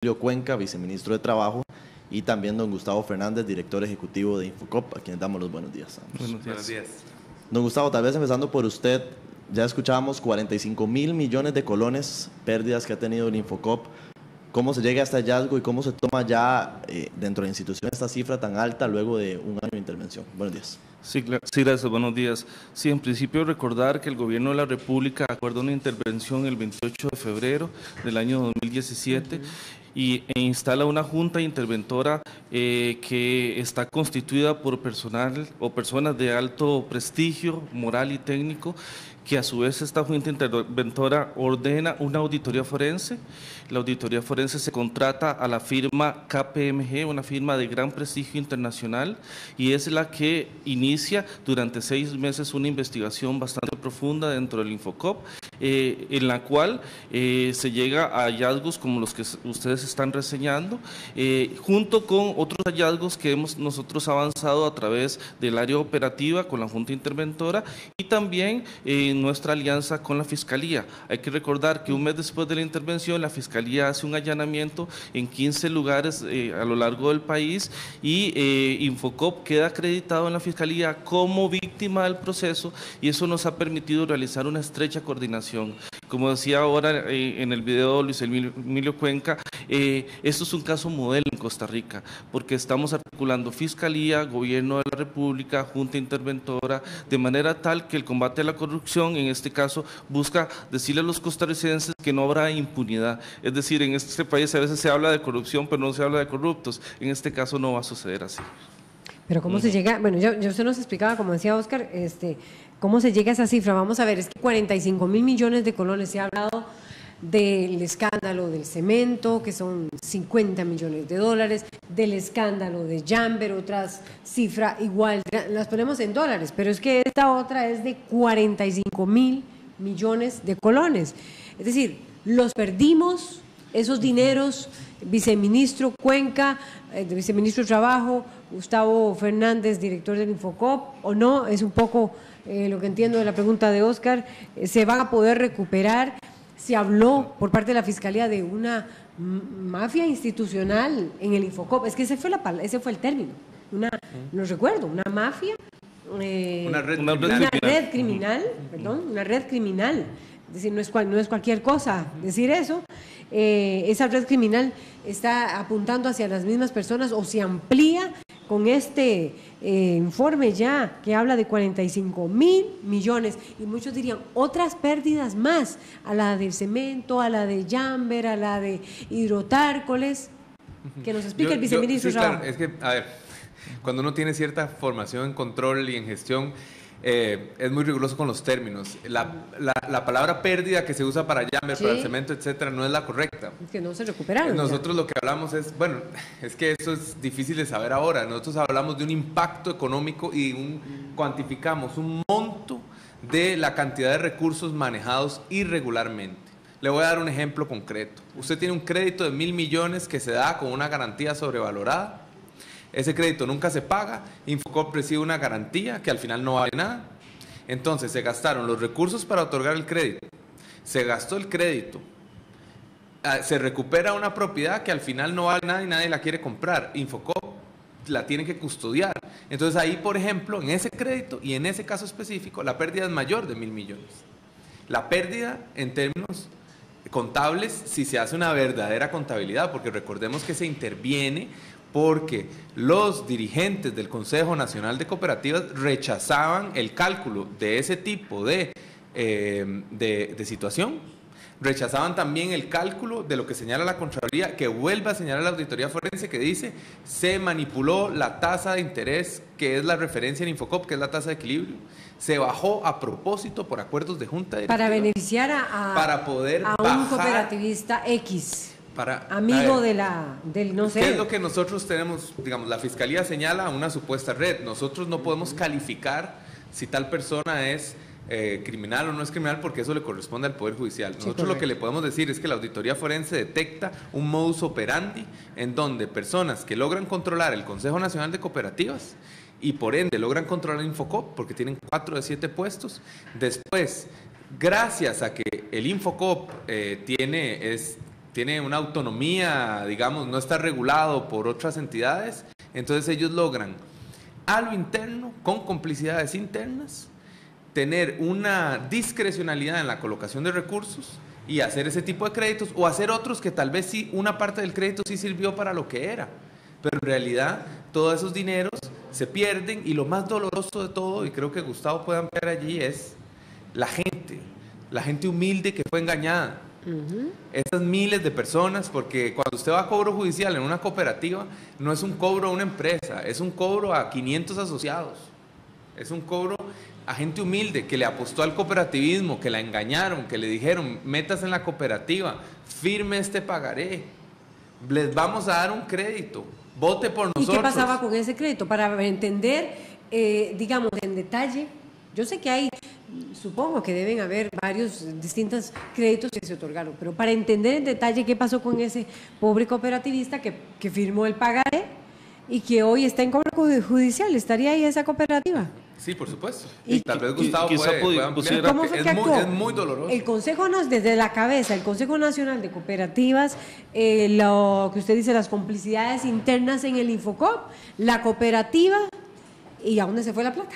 Emilio Cuenca, viceministro de Trabajo, y también don Gustavo Fernández, director ejecutivo de Infocop, a quienes damos los buenos días. Buenos días. Don Gustavo, tal vez empezando por usted, ya escuchábamos 45.000 millones de colones pérdidas que ha tenido el Infocop. ¿Cómo se llega a este hallazgo y cómo se toma ya dentro de la institución esta cifra tan alta luego de un año de intervención? Buenos días. Sí, gracias, buenos días. Sí, en principio recordar que el Gobierno de la República acordó una intervención el 28 de febrero del año 2017 e instala una junta interventora que está constituida por personal o personas de alto prestigio moral y técnico, que a su vez esta junta interventora ordena una auditoría forense. La auditoría forense se contrata a la firma KPMG, una firma de gran prestigio internacional, y es la que inicia durante 6 meses una investigación bastante profunda dentro del Infocop, en la cual se llega a hallazgos como los que ustedes están reseñando, junto con otros hallazgos que hemos nosotros avanzado a través del área operativa con la Junta Interventora y también nuestra alianza con la Fiscalía. Hay que recordar que un mes después de la intervención, la Fiscalía hace un allanamiento en 15 lugares a lo largo del país y Infocop queda acreditado en la Fiscalía como víctima del proceso, y eso nos ha permitido realizar una estrecha coordinación. Como decía ahora en el video Luis Emilio Cuenca, esto es un caso modelo en Costa Rica, porque estamos articulando Fiscalía, Gobierno de la República, Junta Interventora, de manera tal que el combate a la corrupción, en este caso, busca decirle a los costarricenses que no habrá impunidad. Es decir, en este país a veces se habla de corrupción, pero no se habla de corruptos. En este caso no va a suceder así. Pero ¿cómo se llega? Bueno, yo usted nos explicaba, como decía Oscar, cómo se llega a esa cifra. Vamos a ver, es que 45.000 millones de colones. Se ha hablado del escándalo del cemento, que son 50 millones de dólares, del escándalo de Jamber, otras cifra igual, las ponemos en dólares, pero es que esta otra es de 45.000 millones de colones. Es decir, los perdimos, esos dineros, viceministro Cuenca, viceministro de Trabajo, Gustavo Fernández, director del Infocop, o no, es un poco lo que entiendo de la pregunta de Oscar, se van a poder recuperar. Se habló por parte de la Fiscalía de una mafia institucional en el Infocop, es que ese fue el término, no recuerdo, una mafia, una red criminal, perdón, una red criminal. Es decir, no es cualquier cosa decir eso. Esa red criminal está apuntando hacia las mismas personas o se amplía con este informe ya que habla de 45.000 millones, y muchos dirían otras pérdidas más, a la del cemento, a la de Jamber, a la de Hidrotárcoles, que nos explique el viceministro. Sí, claro, es que, a ver, cuando uno tiene cierta formación en control y en gestión, es muy riguroso con los términos. La palabra pérdida que se usa para Jamber, para el cemento, etcétera, no es la correcta. Que no se recuperaron. Nosotros lo que hablamos es, bueno, es que eso es difícil de saber ahora. Nosotros hablamos de un impacto económico y cuantificamos un monto de la cantidad de recursos manejados irregularmente. Le voy a dar un ejemplo concreto. Usted tiene un crédito de 1.000 millones que se da con una garantía sobrevalorada. Ese crédito nunca se paga, Infocop recibe una garantía que al final no vale nada. Entonces se gastaron los recursos para otorgar el crédito, se gastó el crédito, se recupera una propiedad que al final no vale nada y nadie la quiere comprar. Infocop la tiene que custodiar. Entonces ahí, por ejemplo, en ese crédito y en ese caso específico, la pérdida es mayor de 1.000 millones. La pérdida en términos contables, si se hace una verdadera contabilidad, porque recordemos que se interviene porque los dirigentes del Consejo Nacional de Cooperativas rechazaban el cálculo de ese tipo de situación, rechazaban también el cálculo de lo que señala la Contraloría, que vuelve a señalar la Auditoría Forense, que dice se manipuló la tasa de interés, que es la referencia en Infocop, que es la tasa de equilibrio, se bajó a propósito por acuerdos de junta directiva, para beneficiar para poder a un cooperativista X. Amigo del no sé. ¿Qué es lo que nosotros tenemos? Digamos, la Fiscalía señala una supuesta red. Nosotros no podemos calificar si tal persona es criminal o no es criminal, porque eso le corresponde al Poder Judicial. Nosotros lo que le podemos decir es que la Auditoría Forense detecta un modus operandi en donde personas que logran controlar el Consejo Nacional de Cooperativas y por ende logran controlar Infocop, porque tienen 4 de 7 puestos, después, gracias a que el Infocop tiene una autonomía, digamos, no está regulado por otras entidades, entonces ellos logran a lo interno, con complicidades internas, tener una discrecionalidad en la colocación de recursos y hacer ese tipo de créditos, o hacer otros que tal vez sí, una parte del crédito sí sirvió para lo que era, pero en realidad todos esos dineros se pierden, y lo más doloroso de todo, y creo que Gustavo puede ampliar allí, es la gente humilde que fue engañada. Esas miles de personas, porque cuando usted va a cobro judicial en una cooperativa, no es un cobro a una empresa, es un cobro a 500 asociados, es un cobro a gente humilde que le apostó al cooperativismo, que la engañaron, que le dijeron, métase en la cooperativa, firme este pagaré, les vamos a dar un crédito, vote por nosotros. ¿Y qué pasaba con ese crédito? Para entender, digamos, en detalle, yo sé que hay, supongo que deben haber varios distintos créditos que se otorgaron, pero para entender en detalle qué pasó con ese pobre cooperativista que firmó el pagaré y que hoy está en cobro judicial, ¿estaría ahí esa cooperativa? Sí, por supuesto. Y tal vez Gustavo puede ampliar. ¿Cómo fue que actuó? Es muy doloroso. El Consejo, desde la cabeza, el Consejo Nacional de Cooperativas, lo que usted dice, las complicidades internas en el Infocop, la cooperativa, ¿y a dónde se fue la plata?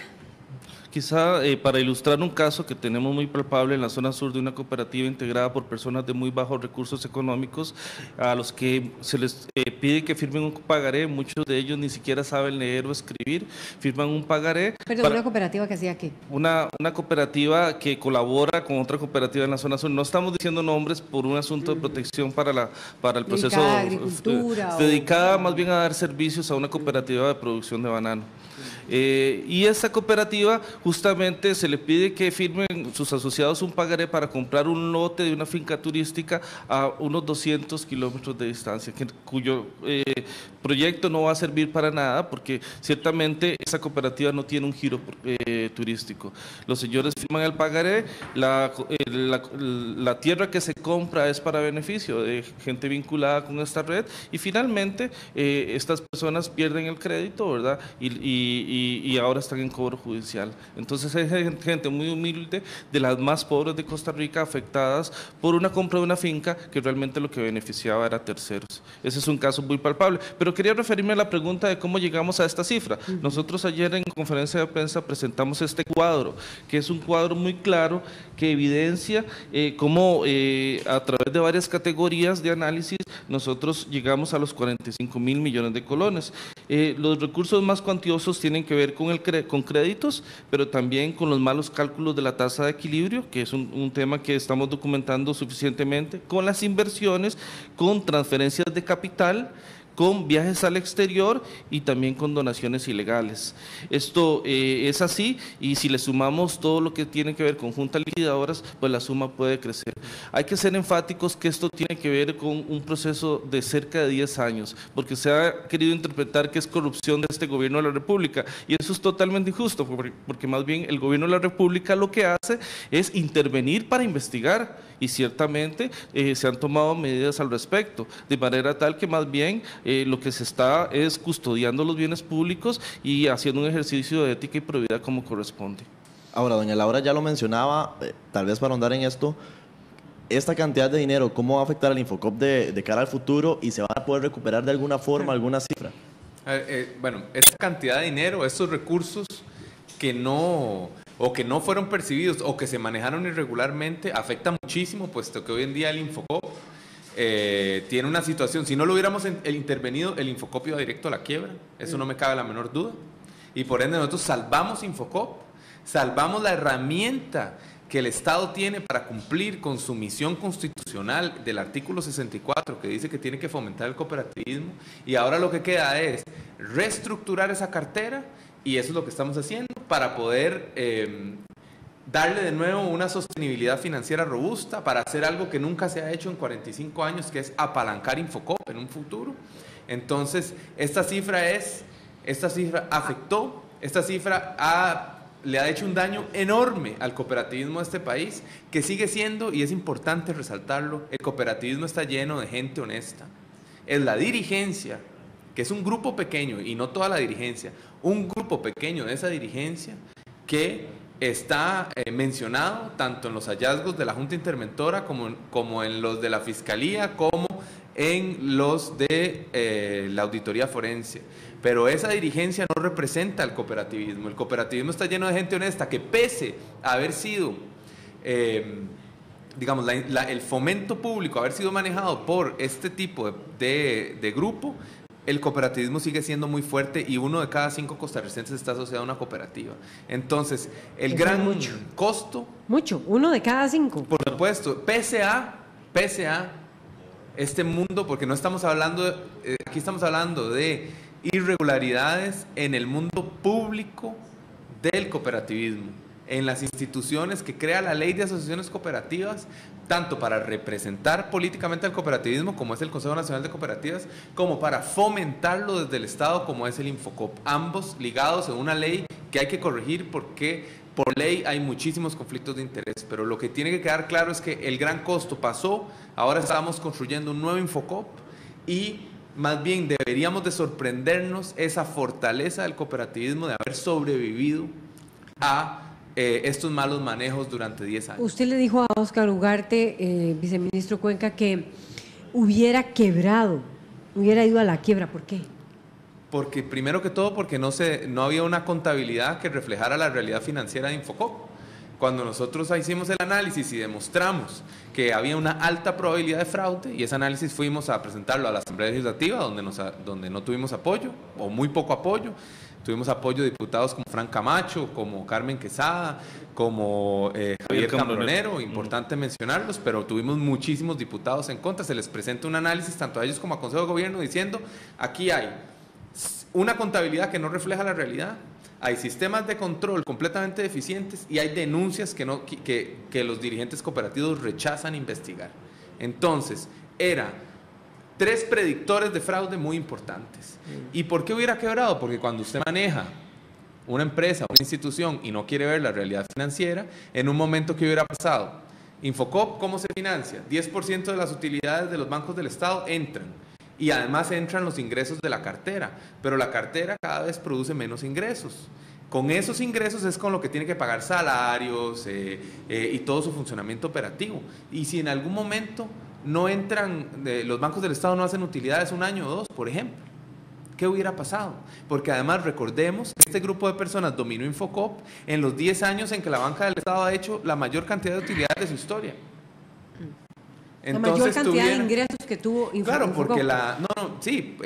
Quizá para ilustrar un caso que tenemos muy palpable en la zona sur de una cooperativa integrada por personas de muy bajos recursos económicos, a los que se les pide que firmen un pagaré, muchos de ellos ni siquiera saben leer o escribir, firman un pagaré. Perdón, ¿una cooperativa que hacía qué? Una cooperativa que colabora con otra cooperativa en la zona sur. No estamos diciendo nombres por un asunto de protección para el proceso, dedicada a agricultura, dedicada más bien a dar servicios a una cooperativa de producción de banano. Y esta cooperativa justamente se le pide que firmen sus asociados un pagaré para comprar un lote de una finca turística a unos 200 kilómetros de distancia, cuyo proyecto no va a servir para nada, porque ciertamente esa cooperativa no tiene un giro turístico. Los señores firman el pagaré, la tierra que se compra es para beneficio de gente vinculada con esta red, y finalmente estas personas pierden el crédito, ¿verdad? Y ahora están en cobro judicial. Entonces hay gente muy humilde, de las más pobres de Costa Rica, afectadas por una compra de una finca que realmente lo que beneficiaba era terceros. Ese es un caso muy palpable. Pero quería referirme a la pregunta de cómo llegamos a esta cifra. Nosotros ayer en conferencia de prensa presentamos este cuadro, que es un cuadro muy claro que evidencia cómo a través de varias categorías de análisis nosotros llegamos a los 45.000 millones de colones. Los recursos más cuantiosos tienen que ver con créditos, pero también con los malos cálculos de la tasa de equilibrio, que es un tema que estamos documentando suficientemente, con las inversiones, con transferencias de capital, con viajes al exterior y también con donaciones ilegales. Esto es así, y si le sumamos todo lo que tiene que ver con juntas liquidadoras, pues la suma puede crecer. Hay que ser enfáticos que esto tiene que ver con un proceso de cerca de 10 años, porque se ha querido interpretar que es corrupción de este gobierno de la República, y eso es totalmente injusto, porque más bien el gobierno de la República lo que hace es intervenir para investigar, y ciertamente se han tomado medidas al respecto, de manera tal que más bien lo que se está es custodiando los bienes públicos y haciendo un ejercicio de ética y probidad como corresponde. Ahora, doña Laura ya lo mencionaba, tal vez para ahondar en esto, esta cantidad de dinero, ¿cómo va a afectar al Infocop de cara al futuro, y se va a poder recuperar de alguna forma alguna cifra? Bueno, esta cantidad de dinero, estos recursos que no fueron percibidos o que se manejaron irregularmente, afecta muchísimo, puesto que hoy en día el Infocop tiene una situación, si no lo hubiéramos intervenido, el Infocop iba directo a la quiebra, eso no me cabe la menor duda, y por ende nosotros salvamos Infocop, salvamos la herramienta que el Estado tiene para cumplir con su misión constitucional del artículo 64, que dice que tiene que fomentar el cooperativismo, y ahora lo que queda es reestructurar esa cartera, y eso es lo que estamos haciendo para poder darle de nuevo una sostenibilidad financiera robusta, para hacer algo que nunca se ha hecho en 45 años, que es apalancar Infocop en un futuro. Entonces, esta cifra afectó, esta cifra le ha hecho un daño enorme al cooperativismo de este país, que sigue siendo, y es importante resaltarlo, el cooperativismo está lleno de gente honesta. Es la dirigencia, que es un grupo pequeño, y no toda la dirigencia, un grupo pequeño de esa dirigencia que está mencionado tanto en los hallazgos de la Junta Interventora como en los de la Fiscalía, como en los de la auditoría forense. Pero esa dirigencia no representa al cooperativismo. El cooperativismo está lleno de gente honesta que, pese a haber sido, digamos, el fomento público, haber sido manejado por este tipo de grupo, el cooperativismo sigue siendo muy fuerte y 1 de cada 5 costarricenses está asociado a una cooperativa. Entonces, el gran costo... Mucho, 1 de cada 5. Por supuesto, pese a este mundo, porque no estamos hablando, aquí estamos hablando de irregularidades en el mundo público del cooperativismo, en las instituciones que crea la ley de asociaciones cooperativas, tanto para representar políticamente al cooperativismo, como es el Consejo Nacional de Cooperativas, como para fomentarlo desde el Estado, como es el Infocop, ambos ligados en una ley que hay que corregir porque por ley hay muchísimos conflictos de interés, pero lo que tiene que quedar claro es que el gran costo pasó, ahora estamos construyendo un nuevo Infocop y más bien deberíamos de sorprendernos esa fortaleza del cooperativismo de haber sobrevivido a estos malos manejos durante 10 años. Usted le dijo a Óscar Ugarte, viceministro Cuenca, que hubiera quebrado, hubiera ido a la quiebra. ¿Por qué? Porque primero que todo, porque no había una contabilidad que reflejara la realidad financiera de Infocop. Cuando nosotros hicimos el análisis y demostramos que había una alta probabilidad de fraude, y ese análisis fuimos a presentarlo a la Asamblea Legislativa, donde no tuvimos apoyo, o muy poco apoyo. Tuvimos apoyo de diputados como Fran Camacho, como Carmen Quesada, como Javier Cambronero, importante mencionarlos, pero tuvimos muchísimos diputados en contra. Se les presenta un análisis tanto a ellos como a Consejo de Gobierno diciendo, aquí hay una contabilidad que no refleja la realidad, hay sistemas de control completamente deficientes y hay denuncias que los dirigentes cooperativos rechazan investigar. Entonces, era 3 predictores de fraude muy importantes. ¿Y por qué hubiera quebrado? Porque cuando usted maneja una empresa, una institución y no quiere ver la realidad financiera, en un momento que hubiera pasado, Infocop, ¿cómo se financia? 10% de las utilidades de los bancos del Estado entran. Y además entran los ingresos de la cartera, pero la cartera cada vez produce menos ingresos. Con esos ingresos es con lo que tiene que pagar salarios y todo su funcionamiento operativo. Y si en algún momento no entran, los bancos del Estado no hacen utilidades 1 año o 2, por ejemplo, ¿qué hubiera pasado? Porque además recordemos que este grupo de personas dominó Infocop en los 10 años en que la banca del Estado ha hecho la mayor cantidad de utilidades de su historia. Entonces, la mayor cantidad de ingresos que tuvo Infocop. Claro, porque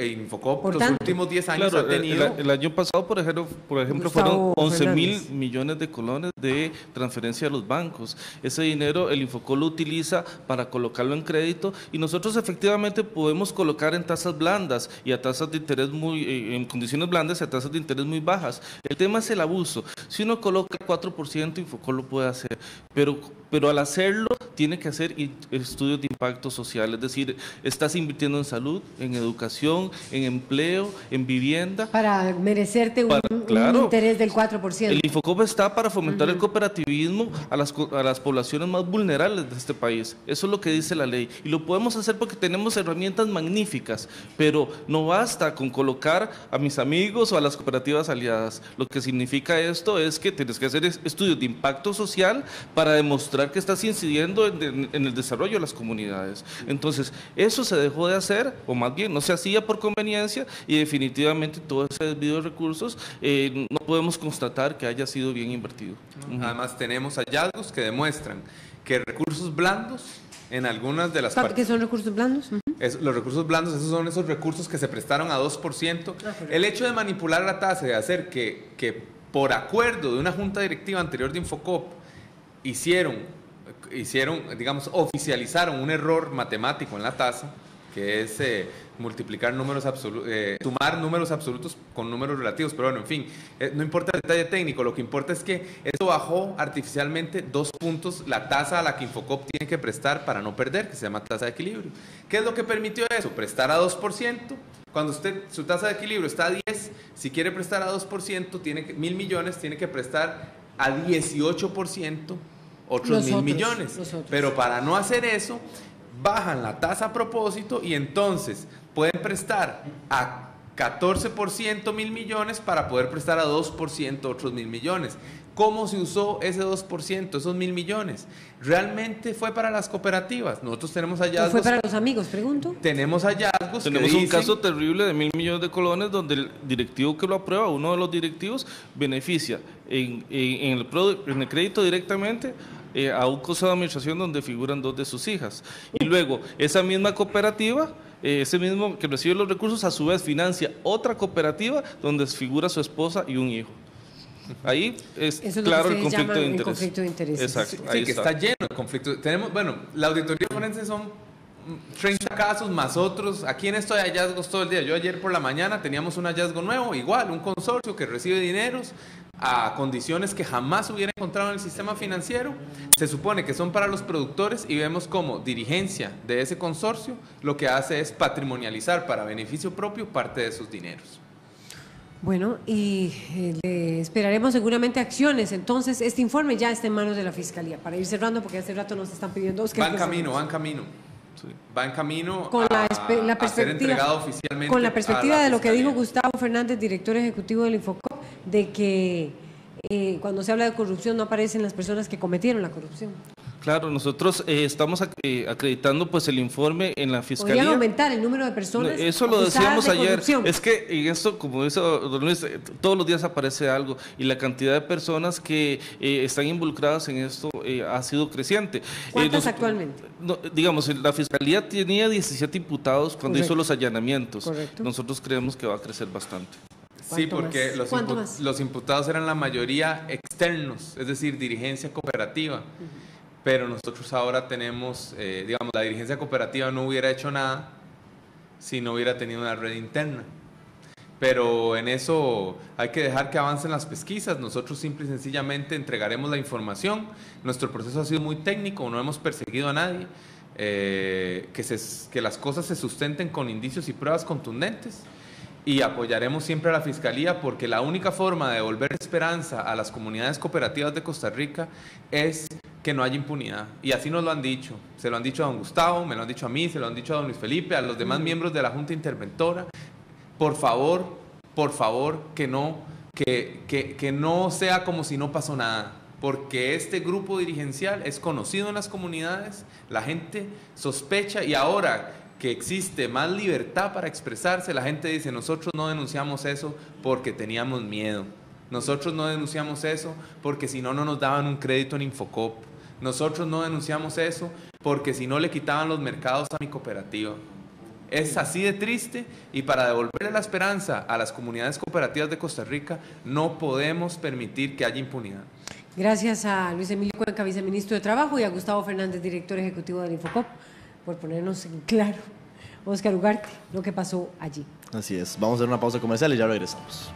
Infocop por los últimos 10 años ha tenido... El año pasado, por ejemplo fueron 11.000 millones de colones de transferencia a los bancos. Ese dinero el Infocop lo utiliza para colocarlo en crédito y nosotros efectivamente podemos colocar en tasas blandas y a tasas de interés en condiciones blandas y a tasas de interés muy bajas. El tema es el abuso. Si uno coloca 4%, Infocop lo puede hacer, pero al hacerlo tiene que hacer estudios de impacto social, es decir, estás invirtiendo en salud, en educación, en empleo, en vivienda. Para merecerte un interés del 4%. El Infocop está para fomentar el cooperativismo a las poblaciones más vulnerables de este país. Eso es lo que dice la ley. Y lo podemos hacer porque tenemos herramientas magníficas, pero no basta con colocar a mis amigos o a las cooperativas aliadas. Lo que significa esto es que tienes que hacer estudios de impacto social para demostrar que estás incidiendo en el desarrollo de las comunidades. Entonces, eso se dejó de hacer, o más bien no se hacía por conveniencia, y definitivamente todo ese desvío de recursos no podemos constatar que haya sido bien invertido. Además tenemos hallazgos que demuestran que recursos blandos en algunas de las partes... ¿Qué son recursos blandos? Los recursos blandos, esos son esos recursos que se prestaron a 2%. El hecho de manipular la tasa, de hacer que por acuerdo de una junta directiva anterior de Infocop oficializaron un error matemático en la tasa, que es multiplicar números absolutos, sumar números absolutos con números relativos, pero bueno, en fin, no importa el detalle técnico, lo que importa es que esto bajó artificialmente 2 puntos la tasa a la que Infocop tiene que prestar para no perder, que se llama tasa de equilibrio. ¿Qué es lo que permitió eso? Prestar a 2%, cuando su tasa de equilibrio está a 10, si quiere prestar a 2%, 1.000 millones, tiene que prestar a 18%, otros 1.000 millones. Pero para no hacer eso, bajan la tasa a propósito y entonces pueden prestar a 14% 1.000 millones para poder prestar a 2% otros 1.000 millones. ¿Cómo se usó ese 2%, esos 1.000 millones? ¿Realmente fue para las cooperativas? Nosotros tenemos hallazgos. ¿O fue para los amigos, pregunto? Tenemos hallazgos. Tenemos que un dicen, caso terrible de 1.000 millones de colones donde el directivo que lo aprueba, uno de los directivos, beneficia en el crédito directamente a un consejo de administración donde figuran 2 de sus hijas. Y luego, esa misma cooperativa, ese mismo que recibe los recursos, a su vez financia otra cooperativa donde figura su esposa y un hijo. Ahí es claro el conflicto de interés. Conflicto de intereses. Exacto, sí, ahí que está lleno de conflictos. Tenemos, bueno, la auditoría forense son 30 casos más otros. Aquí en esto hay hallazgos todo el día. Yo ayer por la mañana teníamos un hallazgo nuevo, igual, un consorcio que recibe dineros a condiciones que jamás hubiera encontrado en el sistema financiero. Se supone que son para los productores y vemos como dirigencia de ese consorcio lo que hace es patrimonializar para beneficio propio parte de esos dineros. Bueno, y le esperaremos seguramente acciones. Entonces, este informe ya está en manos de la Fiscalía. Para ir cerrando, porque hace rato nos están pidiendo... Va en camino. Sí. Va en camino con a ser entregado oficialmente. Con la perspectiva de lo que dijo Fiscalía. Gustavo Fernández, director ejecutivo del Infocop, de que cuando se habla de corrupción no aparecen las personas que cometieron la corrupción. Claro, nosotros estamos acreditando pues el informe en la Fiscalía. ¿Podrían aumentar el número de personas? Eso lo acusadas decíamos de ayer. corrupción? Es que en esto, como dice don Luis, todos los días aparece algo y la cantidad de personas que están involucradas en esto ha sido creciente. ¿Cuántas actualmente? Digamos, la Fiscalía tenía 17 imputados cuando hizo Correcto. los allanamientos. Correcto. Nosotros creemos que va a crecer bastante. Sí, porque más? los imputados eran la mayoría externos, es decir, dirigencia cooperativa. Pero nosotros ahora tenemos, digamos, la dirigencia cooperativa no hubiera hecho nada si no hubiera tenido una red interna. Pero en eso hay que dejar que avancen las pesquisas. Nosotros simple y sencillamente entregaremos la información. Nuestro proceso ha sido muy técnico, no hemos perseguido a nadie. Que las cosas se sustenten con indicios y pruebas contundentes. Y apoyaremos siempre a la Fiscalía porque la única forma de devolver esperanza a las comunidades cooperativas de Costa Rica es que no haya impunidad. Y así nos lo han dicho. Se lo han dicho a don Gustavo, me lo han dicho a mí, se lo han dicho a don Luis Felipe, a los demás miembros de la Junta Interventora. Por favor, que no sea como si no pasó nada. Porque este grupo dirigencial es conocido en las comunidades, la gente sospecha y ahora que existe más libertad para expresarse, la gente dice, nosotros no denunciamos eso porque teníamos miedo. Nosotros no denunciamos eso porque si no, no nos daban un crédito en Infocop. Nosotros no denunciamos eso porque si no le quitaban los mercados a mi cooperativa. Es así de triste y para devolverle la esperanza a las comunidades cooperativas de Costa Rica no podemos permitir que haya impunidad. Gracias a Luis Emilio Cuenca, viceministro de Trabajo, y a Gustavo Fernández, director ejecutivo del Infocop, por ponernos en claro, Óscar Ugarte, lo que pasó allí. Así es. Vamos a hacer una pausa comercial y ya regresamos.